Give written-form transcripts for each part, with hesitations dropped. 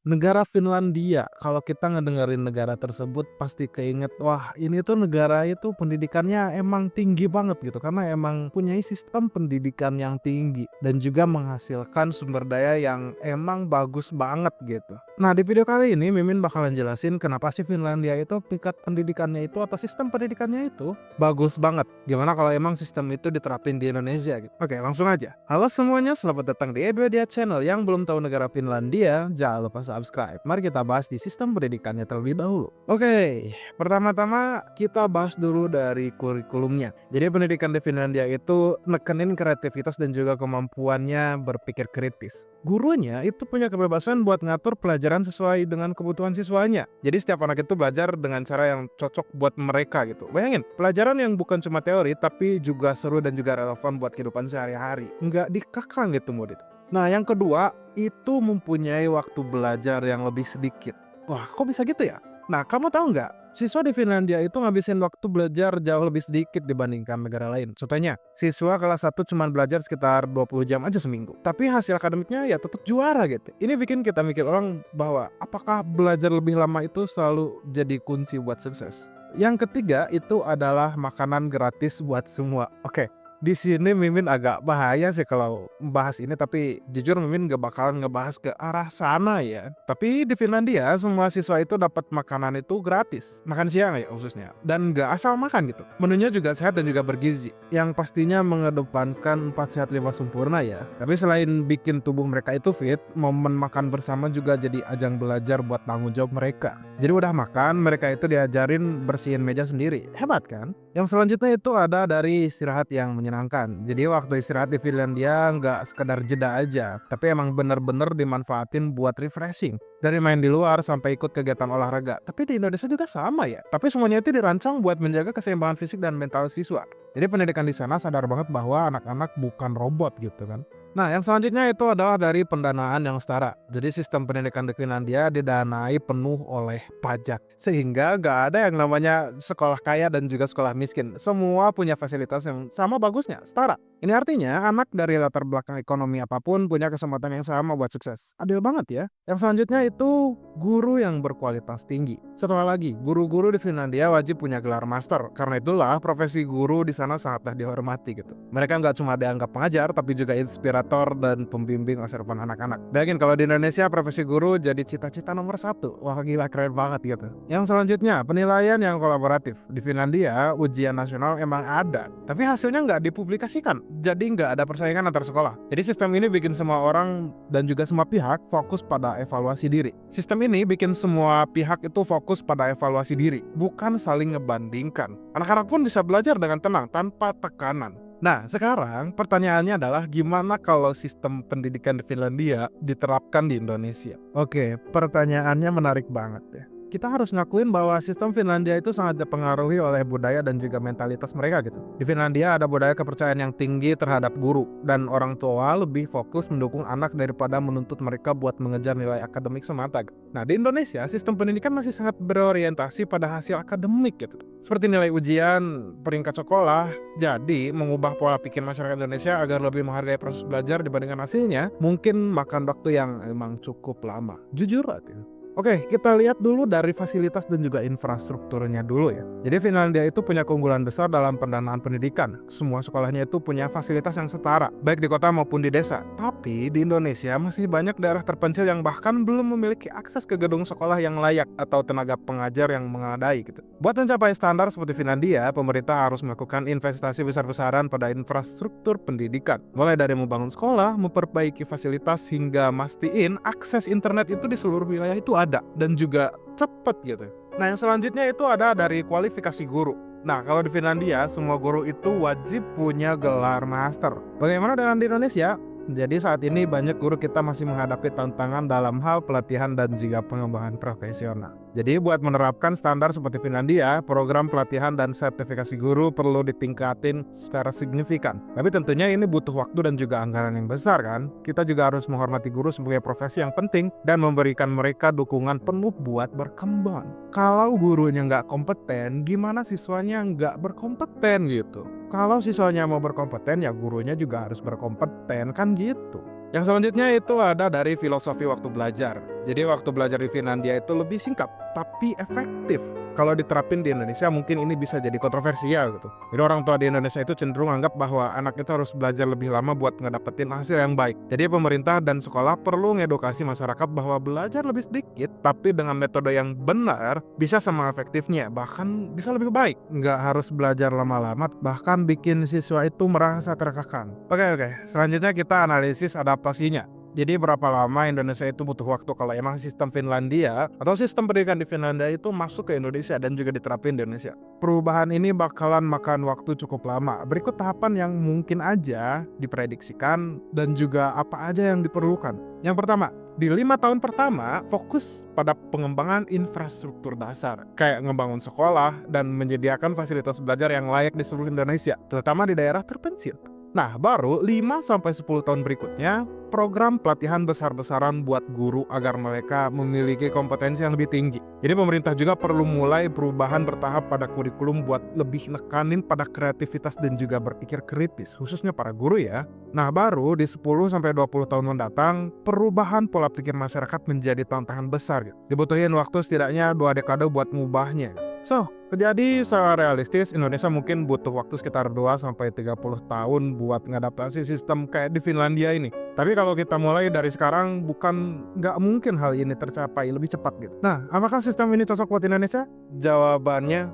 Negara Finlandia, kalau kita ngedengerin negara tersebut pasti keinget, wah ini tuh negara itu pendidikannya emang tinggi banget gitu, karena emang punyai sistem pendidikan yang tinggi dan juga menghasilkan sumber daya yang emang bagus banget gitu. Nah di video kali ini Mimin bakalan jelasin kenapa sih Finlandia itu tingkat pendidikannya itu atau sistem pendidikannya itu bagus banget. Gimana kalau emang sistem itu diterapin di Indonesia gitu. Oke langsung aja. Halo semuanya, selamat datang di Ebedia Channel. Yang belum tahu negara Finlandia, jangan lupa subscribe. Mari kita bahas di sistem pendidikannya terlebih dahulu. Oke, pertama-tama kita bahas dulu dari kurikulumnya. Jadi pendidikan di Finlandia itu nekenin kreativitas dan juga kemampuannya berpikir kritis. Gurunya itu punya kebebasan buat ngatur pelajaran sesuai dengan kebutuhan siswanya. Jadi setiap anak itu belajar dengan cara yang cocok buat mereka gitu. Bayangin, pelajaran yang bukan cuma teori tapi juga seru dan juga relevan buat kehidupan sehari-hari. Nggak dikekang gitu murid. Nah yang kedua, itu mempunyai waktu belajar yang lebih sedikit. Wah kok bisa gitu ya? Nah kamu tahu nggak? Siswa di Finlandia itu ngabisin waktu belajar jauh lebih sedikit dibandingkan negara lain. Contohnya, siswa kelas 1 cuma belajar sekitar 20 jam aja seminggu. Tapi hasil akademiknya ya tetap juara gitu. Ini bikin kita mikir orang bahwa apakah belajar lebih lama itu selalu jadi kunci buat sukses. Yang ketiga itu adalah makanan gratis buat semua. Oke, di sini Mimin agak bahaya sih kalau membahas ini, tapi jujur Mimin gak bakalan ngebahas ke arah sana ya. Tapi di Finlandia semua siswa itu dapat makanan itu gratis, makan siang ya khususnya, dan gak asal makan gitu. Menunya juga sehat dan juga bergizi, yang pastinya mengedepankan 4 sehat 5 sempurna ya. Tapi selain bikin tubuh mereka itu fit, momen makan bersama juga jadi ajang belajar buat tanggung jawab mereka. Jadi udah makan, mereka itu diajarin bersihin meja sendiri. Hebat kan? Yang selanjutnya itu ada dari istirahat yang menyenangkan. Jadi waktu istirahat di Finlandia nggak sekedar jeda aja, tapi emang bener-bener dimanfaatin buat refreshing. Dari main di luar sampai ikut kegiatan olahraga. Tapi di Indonesia juga sama ya. Tapi semuanya itu dirancang buat menjaga keseimbangan fisik dan mental siswa. Jadi pendidikan di sana sadar banget bahwa anak-anak bukan robot gitu kan. Nah, yang selanjutnya itu adalah dari pendanaan yang setara. Jadi sistem pendidikan di Finlandia didanai penuh oleh pajak. Sehingga gak ada yang namanya sekolah kaya dan juga sekolah miskin. Semua punya fasilitas yang sama bagusnya, setara. Ini artinya anak dari latar belakang ekonomi apapun punya kesempatan yang sama buat sukses. Adil banget ya. Yang selanjutnya itu guru yang berkualitas tinggi. Setelah lagi, guru-guru di Finlandia wajib punya gelar master. Karena itulah profesi guru di sana sangatlah dihormati gitu. Mereka nggak cuma dianggap pengajar, tapi juga inspirator dan pembimbing masa depan anak-anak. Bayangin kalau di Indonesia profesi guru jadi cita-cita nomor 1. Wah gila keren banget gitu. Yang selanjutnya, penilaian yang kolaboratif. Di Finlandia, ujian nasional emang ada, tapi hasilnya nggak dipublikasikan. Jadi nggak ada persaingan antar sekolah. Jadi sistem ini bikin semua orang dan juga semua pihak fokus pada evaluasi diri. Sistem ini bikin semua pihak itu fokus pada evaluasi diri, bukan saling ngebandingkan. Anak-anak pun bisa belajar dengan tenang, tanpa tekanan. Nah, sekarang pertanyaannya adalah gimana kalau sistem pendidikan di Finlandia diterapkan di Indonesia? Oke, pertanyaannya menarik banget ya. Kita harus ngakuin bahwa sistem Finlandia itu sangat dipengaruhi oleh budaya dan juga mentalitas mereka gitu. Di Finlandia ada budaya kepercayaan yang tinggi terhadap guru, dan orang tua lebih fokus mendukung anak daripada menuntut mereka buat mengejar nilai akademik semata. Nah, di Indonesia sistem pendidikan masih sangat berorientasi pada hasil akademik gitu. Seperti nilai ujian, peringkat sekolah. Jadi, mengubah pola pikir masyarakat Indonesia agar lebih menghargai proses belajar dibandingkan hasilnya, mungkin makan waktu yang emang cukup lama. Jujur aja. Oke, kita lihat dulu dari fasilitas dan juga infrastrukturnya dulu ya. Jadi Finlandia itu punya keunggulan besar dalam pendanaan pendidikan. Semua sekolahnya itu punya fasilitas yang setara, baik di kota maupun di desa. Tapi di Indonesia masih banyak daerah terpencil yang bahkan belum memiliki akses ke gedung sekolah yang layak atau tenaga pengajar yang memadai gitu. Buat mencapai standar seperti Finlandia, pemerintah harus melakukan investasi besar-besaran pada infrastruktur pendidikan. Mulai dari membangun sekolah, memperbaiki fasilitas, hingga mastiin akses internet itu di seluruh wilayah itu ada dan juga cepet gitu. Nah yang selanjutnya itu ada dari kualifikasi guru. Nah kalau di Finlandia semua guru itu wajib punya gelar master. Bagaimana dengan di Indonesia? Jadi saat ini banyak guru kita masih menghadapi tantangan dalam hal pelatihan dan juga pengembangan profesional. Jadi buat menerapkan standar seperti Finlandia, program pelatihan dan sertifikasi guru perlu ditingkatin secara signifikan. Tapi tentunya ini butuh waktu dan juga anggaran yang besar kan. Kita juga harus menghormati guru sebagai profesi yang penting dan memberikan mereka dukungan penuh buat berkembang. Kalau gurunya nggak kompeten, gimana siswanya nggak berkompeten gitu? Kalau siswanya mau berkompeten, ya gurunya juga harus berkompeten kan gitu. Yang selanjutnya itu ada dari filosofi waktu belajar. Jadi waktu belajar di Finlandia itu lebih singkat, tapi efektif. Kalau diterapin di Indonesia mungkin ini bisa jadi kontroversial gitu. Jadi orang tua di Indonesia itu cenderung anggap bahwa anak itu harus belajar lebih lama buat ngedapetin hasil yang baik. Jadi pemerintah dan sekolah perlu ngedukasi masyarakat bahwa belajar lebih sedikit, tapi dengan metode yang benar bisa sama efektifnya, bahkan bisa lebih baik. Nggak harus belajar lama-lama, bahkan bikin siswa itu merasa terkekang. Oke, selanjutnya kita analisis adaptasinya. Jadi berapa lama Indonesia itu butuh waktu kalau emang sistem Finlandia atau sistem pendidikan di Finlandia itu masuk ke Indonesia dan juga diterapin di Indonesia. Perubahan ini bakalan makan waktu cukup lama. Berikut tahapan yang mungkin aja diprediksikan dan juga apa aja yang diperlukan. Yang pertama, di 5 tahun pertama, fokus pada pengembangan infrastruktur dasar, kayak ngebangun sekolah dan menyediakan fasilitas belajar yang layak di seluruh Indonesia, terutama di daerah terpencil. Nah, baru 5-10 tahun berikutnya, program pelatihan besar-besaran buat guru agar mereka memiliki kompetensi yang lebih tinggi. Jadi pemerintah juga perlu mulai perubahan bertahap pada kurikulum buat lebih nekanin pada kreativitas dan juga berpikir kritis, khususnya para guru ya. Nah, baru di 10-20 tahun mendatang, perubahan pola pikir masyarakat menjadi tantangan besar gitu. Dibutuhin waktu setidaknya 2 dekade buat ngubahnya. So, jadi secara realistis Indonesia mungkin butuh waktu sekitar 2-30 tahun buat ngadaptasi sistem kayak di Finlandia ini. Tapi kalau kita mulai dari sekarang, bukan nggak mungkin hal ini tercapai lebih cepat gitu. Nah, apakah sistem ini cocok buat Indonesia? Jawabannya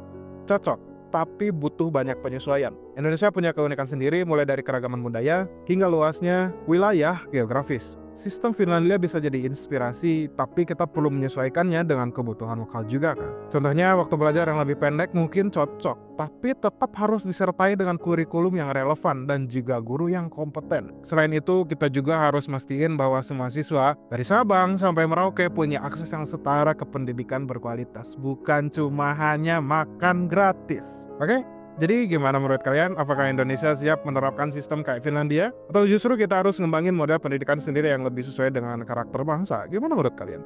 cocok, tapi butuh banyak penyesuaian. Indonesia punya keunikan sendiri mulai dari keragaman budaya hingga luasnya wilayah geografis. Sistem Finlandia bisa jadi inspirasi, tapi kita perlu menyesuaikannya dengan kebutuhan lokal juga kan. Contohnya waktu belajar yang lebih pendek mungkin cocok, tapi tetap harus disertai dengan kurikulum yang relevan dan juga guru yang kompeten. Selain itu, kita juga harus mastiin bahwa semua siswa dari Sabang sampai Merauke punya akses yang setara ke pendidikan berkualitas, bukan cuma hanya makan gratis. Oke? Jadi gimana menurut kalian? Apakah Indonesia siap menerapkan sistem kayak Finlandia? Atau justru kita harus ngembangin model pendidikan sendiri yang lebih sesuai dengan karakter bangsa? Gimana menurut kalian?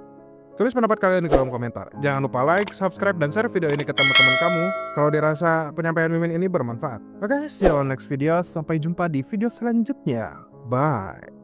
Tulis pendapat kalian di kolom komentar. Jangan lupa like, subscribe, dan share video ini ke teman-teman kamu kalau dirasa penyampaian Mimin ini bermanfaat. Oke, see you on next video. Sampai jumpa di video selanjutnya. Bye.